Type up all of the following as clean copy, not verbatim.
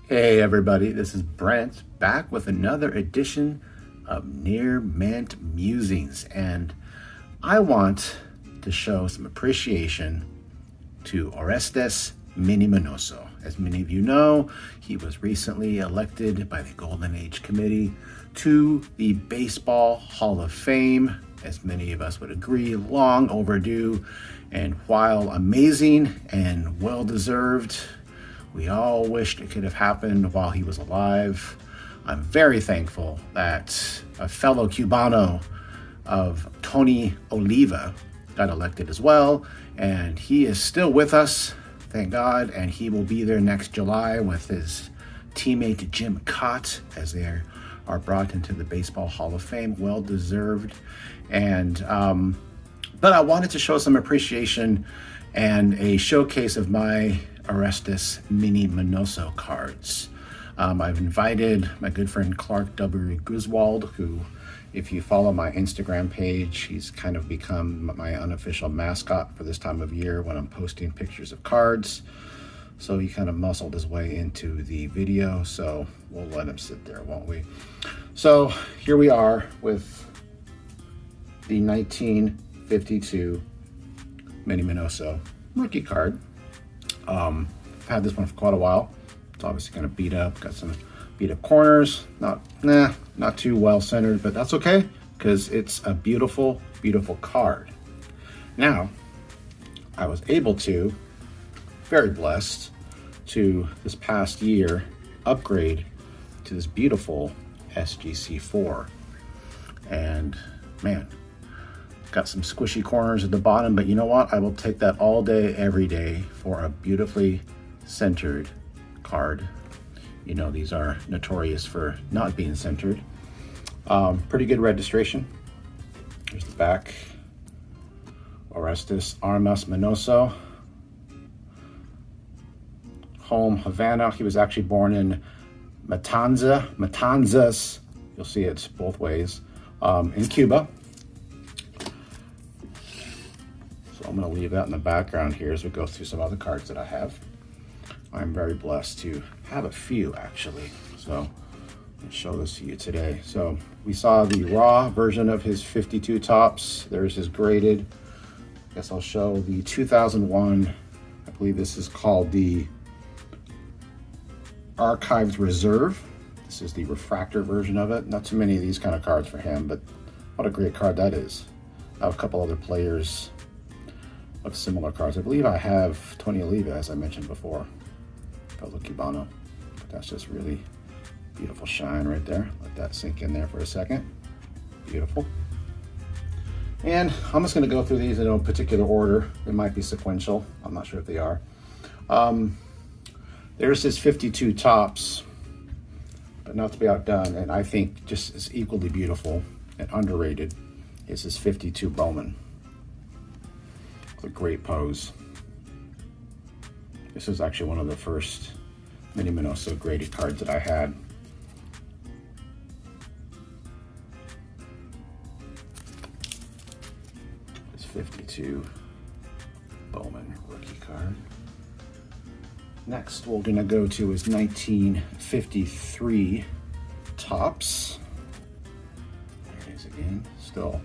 Hey everybody, this is Brent back with another edition of Near Mint Musings, and I want to show some appreciation to Orestes Minnie Minoso. As many of you know, he was recently elected by the Golden Age Committee to the Baseball Hall of Fame. As many of us would agree, long overdue, and while amazing and well-deserved, we all wished it could have happened while he was alive. I'm very thankful that a fellow Cubano of Tony Oliva got elected as well, and he is still with us, thank God, and he will be there next July with his teammate Jim Cott as they are brought into the Baseball Hall of Fame. Well deserved. And but I wanted to show some appreciation and a showcase of my Orestes Minnie Minoso cards. I've invited my good friend Clark W. Griswold, who, if you follow my Instagram page, he's kind of become my unofficial mascot for this time of year when I'm posting pictures of cards. So he kind of muscled his way into the video, so we'll let him sit there, won't we? So here we are with the 1952 Minnie Minoso rookie card. I've had this one for quite a while. It's obviously kind of beat up, got some beat up corners, not too well centered, but that's okay because it's a beautiful, beautiful card. Now, I was able to, very blessed, to this past year upgrade to this beautiful SGC4. And man, got some squishy corners at the bottom, but you know what? I will take that all day, every day for a beautifully centered card. You know, these are notorious for not being centered. Pretty good registration. Here's the back. Orestes Armas Minoso. Home, Havana. He was actually born in Matanzas. You'll see it both ways. In Cuba. I'm going to leave that in the background here as we go through some other cards that I have. I'm very blessed to have a few, actually. So I'll show this to you today. So we saw the raw version of his 52 Tops. There's his graded. I guess I'll show the 2001. I believe this is called the Archived Reserve. This is the refractor version of it. Not too many of these kind of cards for him, but what a great card that is. I have a couple other players of similar cards. I believe I have Tony Oliva, as I mentioned before, fellow Cubano. But that's just really beautiful shine right there. Let that sink in there for a second. Beautiful. And I'm just going to go through these in no particular order. They might be sequential. I'm not sure if they are. There's his 52 Tops, but not to be outdone, and I think just as equally beautiful and underrated is his 52 Bowman. A great pose. This is actually one of the first Minnie Minoso graded cards that I had. This 52 Bowman rookie card. Next, we're gonna go to his 1953 Tops. There it is again, still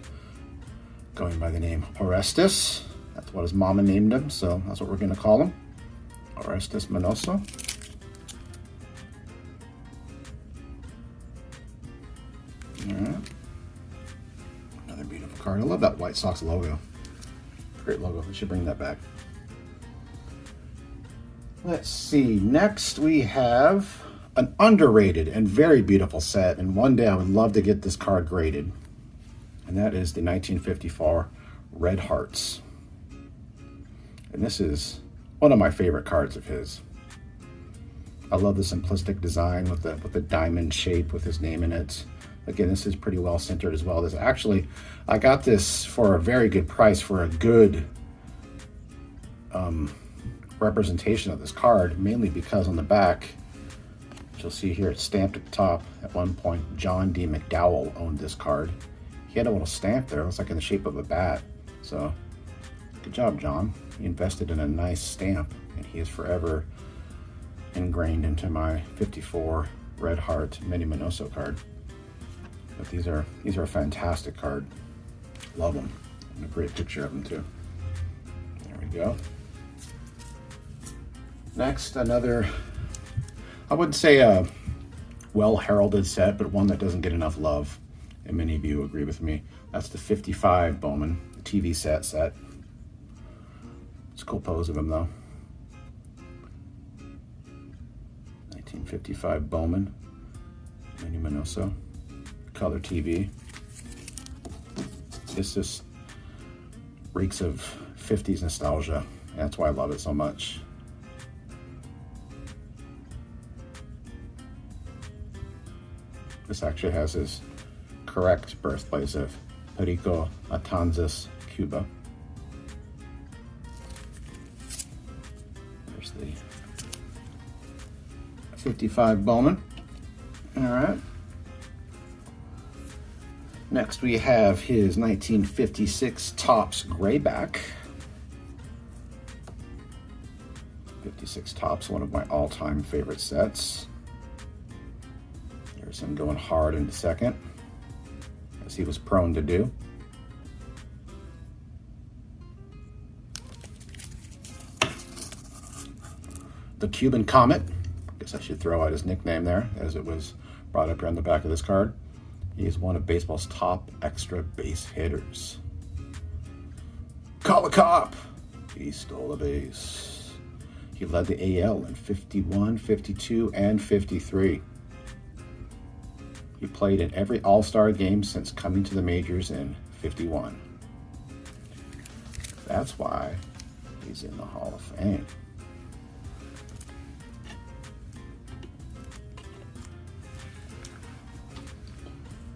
going by the name Orestes. That's what his mama named him, so that's what we're going to call him. Orestes Minoso. All right. Another beautiful card. I love that White Sox logo. Great logo. We should bring that back. Let's see. Next, we have an underrated and very beautiful set, and one day I would love to get this card graded, and that is the 1954 Red Hearts. And this is one of my favorite cards of his. I love the simplistic design with the diamond shape with his name in it. Again, this is pretty well centered as well. This actually, I got this for a very good price for a good representation of this card, mainly because on the back, you'll see here it's stamped at the top. At one point, John D. McDowell owned this card. He had a little stamp there. It looks like in the shape of a bat. So good job, John. He invested in a nice stamp, and he is forever ingrained into my 54 Red Heart Minnie Minoso card. But these are a fantastic card. Love them. And a great picture of them too. There we go. Next, another, I wouldn't say a well-heralded set, but one that doesn't get enough love. And many of you agree with me. That's the 55 Bowman, the TV set. It's a cool pose of him though. 1955 Bowman, Minnie Minoso, color TV. This just reeks of 50s nostalgia. That's why I love it so much. This actually has his correct birthplace of Perico, Matanzas, Cuba. There's the 55 Bowman. All right. Next we have his 1956 Tops Grayback. 56 Tops, one of my all-time favorite sets. There's him going hard into second, as he was prone to do. The Cuban Comet. I guess I should throw out his nickname there, as it was brought up here on the back of this card. He is one of baseball's top extra base hitters. Call a cop! He stole a base. He led the AL in 51, 52, and 53. He played in every All-Star game since coming to the majors in 51. That's why he's in the Hall of Fame.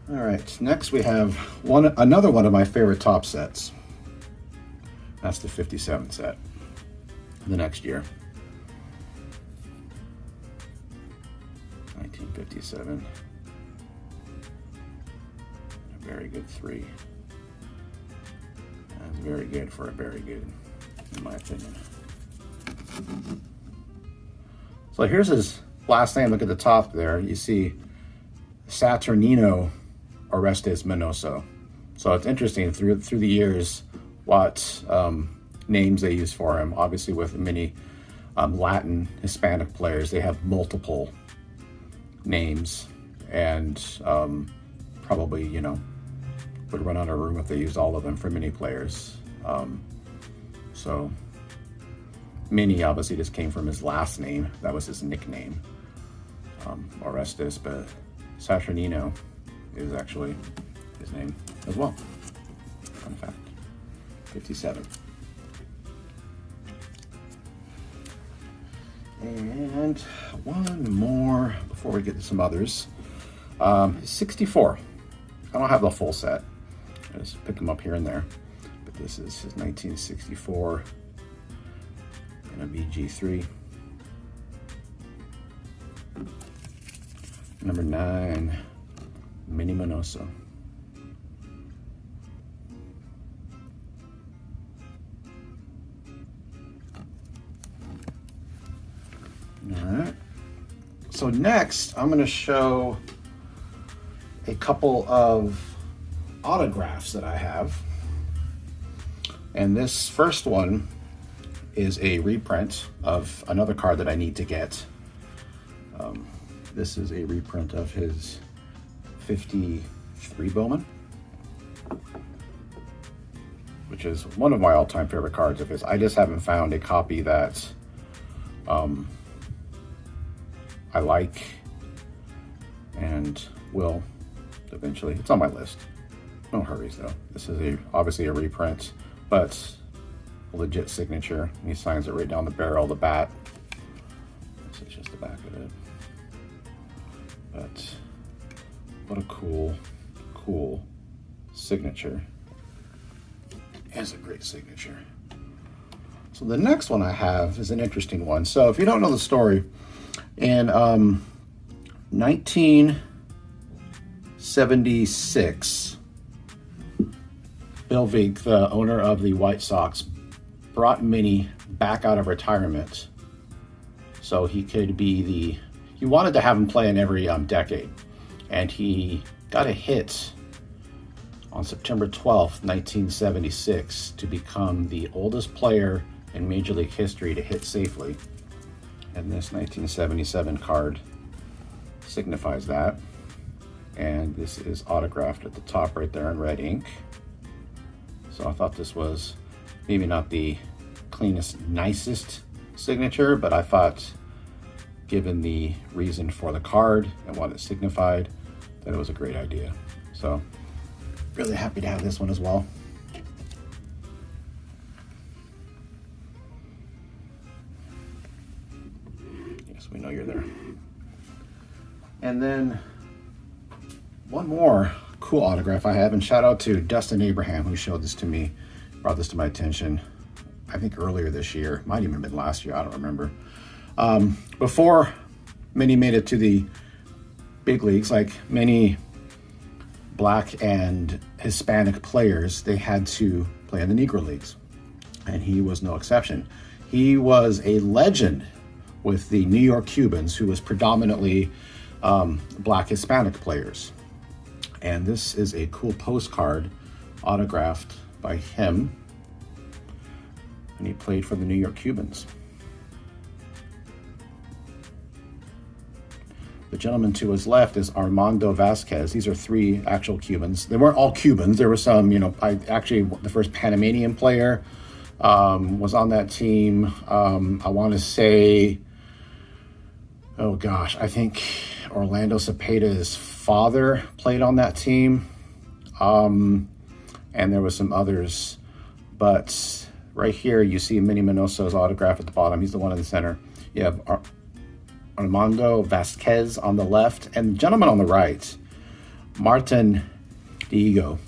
All right, next we have another one of my favorite top sets. That's the 57 set, the next year. 1957. A very good 3. That's very good for a very good, in my opinion. So here's his last name. Look at the top there. You see Saturnino Orestes Minoso. So it's interesting through the years what names they use for him. Obviously with many Latin, Hispanic players, they have multiple names, and probably, you know, would run out of room if they used all of them for many players. So Minnie obviously just came from his last name. That was his nickname, Orestes, but Saturnino is actually his name as well. Fun fact. 57. And one more before we get to some others. 64. I don't have the full set. I just pick them up here and there. But this is his 1964 in a VG3. Number 9. Minnie Minoso. All right. So next, I'm going to show a couple of autographs that I have. And this first one is a reprint of another card that I need to get. This is a reprint of his 53 Bowman, which is one of my all-time favorite cards of his. I just haven't found a copy that I like and will eventually. It's on my list. No hurries though. This is obviously a reprint, but a legit signature. He signs it right down the barrel of the bat. This is just the back of it. But what a cool signature. It's a great signature. So the next one I have is an interesting one. So if you don't know the story, in 1976, Bill Veeck, the owner of the White Sox, brought Minnie back out of retirement so he could be he wanted to have him play in every decade. And he got a hit on September 12th, 1976, to become the oldest player in Major League history to hit safely. And this 1977 card signifies that. And this is autographed at the top right there in red ink. So I thought this was maybe not the cleanest, nicest signature, but I thought, given the reason for the card and what it signified, that it was a great idea. So really happy to have this one as well. Yes, we know you're there. And then one more cool autograph I have, and shout out to Dustin Abraham, who showed this to me, brought this to my attention, I think earlier this year, might even have been last year, I don't remember. Before Minnie made it to the big leagues, like many Black and Hispanic players, they had to play in the Negro leagues, and he was no exception. He was a legend with the New York Cubans, who was predominantly Black Hispanic players. And this is a cool postcard autographed by him, and he played for the New York Cubans. The gentleman to his left is Armando Vazquez. These are three actual Cubans. They weren't all Cubans. There were some, the first Panamanian player was on that team. I want to say, oh gosh, I think Orlando Cepeda's father played on that team. And there was some others. But right here, you see Minnie Minoso's autograph at the bottom. He's the one in the center. You have Armando Vazquez on the left, and the gentleman on the right, Martin Diego,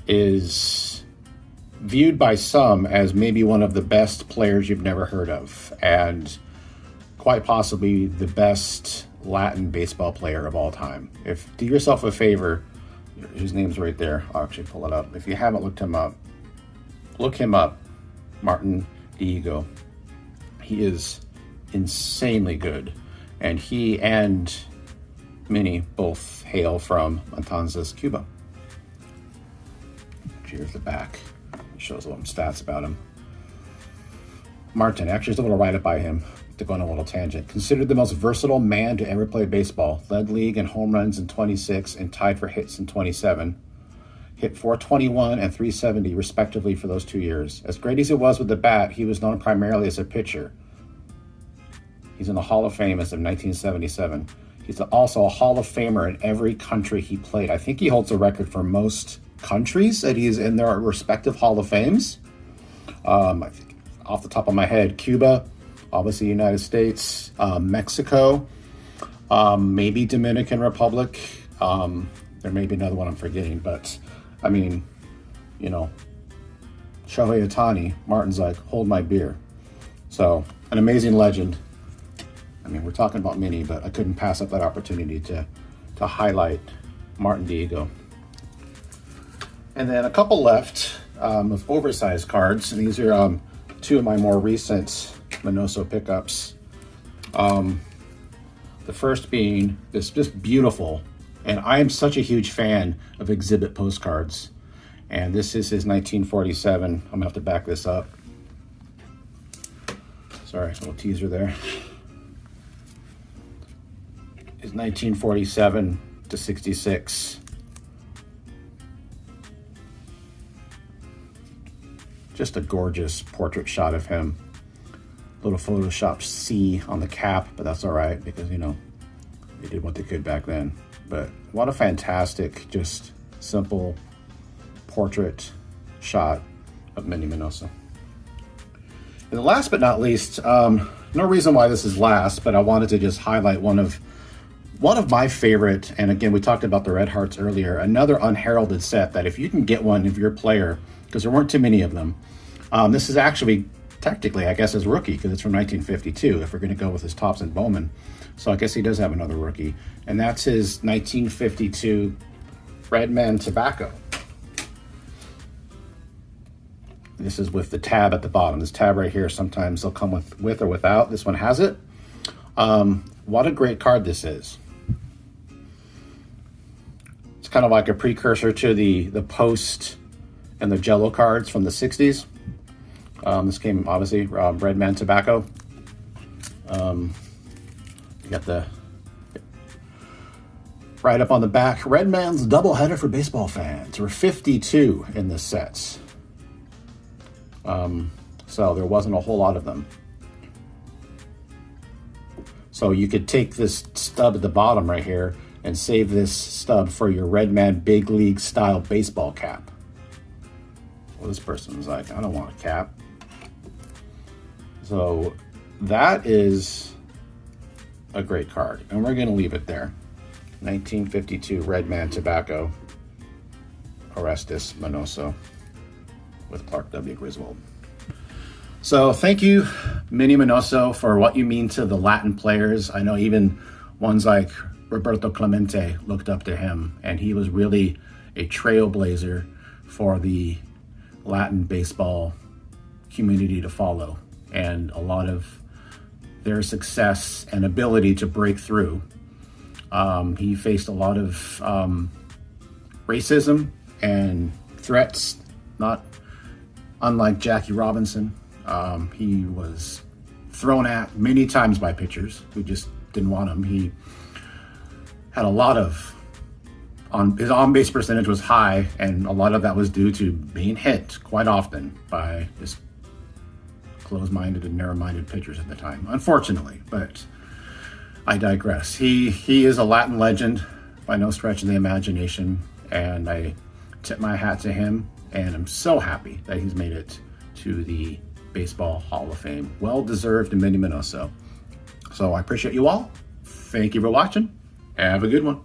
is viewed by some as maybe one of the best players you've never heard of, and quite possibly the best Latin baseball player of all time. Do yourself a favor, his name's right there. I'll actually pull it up. If you haven't looked him up, look him up, Martin Diego. He is insanely good, and he and Minnie both hail from Matanzas, Cuba. Here's the back. It shows a little stats about him. Martin, actually, there's a little write-up by him to go on a little tangent. Considered the most versatile man to ever play baseball. Led league in home runs in 26 and tied for hits in 27. Hit 421 and 370 respectively for those 2 years. As great as he was with the bat, he was known primarily as a pitcher. He's in the Hall of Fame as of 1977. He's also a Hall of Famer in every country he played. I think he holds the record for most countries that he's in their respective Hall of Fames. I think off the top of my head, Cuba, obviously United States, Mexico, maybe Dominican Republic. There may be another one I'm forgetting, but I mean, Shohei Ohtani, Martin's like, hold my beer. So, an amazing legend. I mean, we're talking about Minnie, but I couldn't pass up that opportunity to highlight Martin Diego. And then a couple left of oversized cards, and these are two of my more recent Minoso pickups. The first being this just beautiful, and I am such a huge fan of exhibit postcards. And this is his 1947. I'm gonna have to back this up. Sorry, a little teaser there. His 1947 to 66. Just a gorgeous portrait shot of him. Little Photoshop C on the cap, but that's all right because, they did what they could back then. But what a fantastic, just simple portrait shot of Minnie Minoso. And last but not least, no reason why this is last, but I wanted to just highlight one of my favorite, and again, we talked about the Red Hearts earlier, another unheralded set that if you can get one of your player, because there weren't too many of them, this is actually technically, I guess, his rookie, because it's from 1952, if we're going to go with his Tops and Bowman. So I guess he does have another rookie, and that's his 1952 Redman Tobacco. This is with the tab at the bottom. This tab right here, sometimes they'll come with or without. This one has it. What a great card this is. It's kind of like a precursor to the Post and the Jello cards from the 60s. This came, obviously, Redman Tobacco. You got the right up on the back, Redman's doubleheader for baseball fans. There were 52 in this set. So there wasn't a whole lot of them. So you could take this stub at the bottom right here and save this stub for your Redman Big League style baseball cap. Well, this person's like, I don't want a cap. So that is a great card, and we're going to leave it there. 1952 Redman Tobacco, Orestes Minoso with Clark W. Griswold. So thank you, Minnie Minoso, for what you mean to the Latin players. I know even ones like Roberto Clemente looked up to him, and he was really a trailblazer for the Latin baseball community to follow. And a lot of their success and ability to break through. He faced a lot of racism and threats, not unlike Jackie Robinson. He was thrown at many times by pitchers who just didn't want him. He had a lot of, his on-base percentage was high, and a lot of that was due to being hit quite often by just closed-minded and narrow-minded pitchers at the time, unfortunately, but I digress. He is a Latin legend by no stretch of the imagination, and I tip my hat to him, and I'm so happy that he's made it to the Baseball Hall of Fame. Well-deserved to Minnie Minoso. So I appreciate you all. Thank you for watching. Have a good one.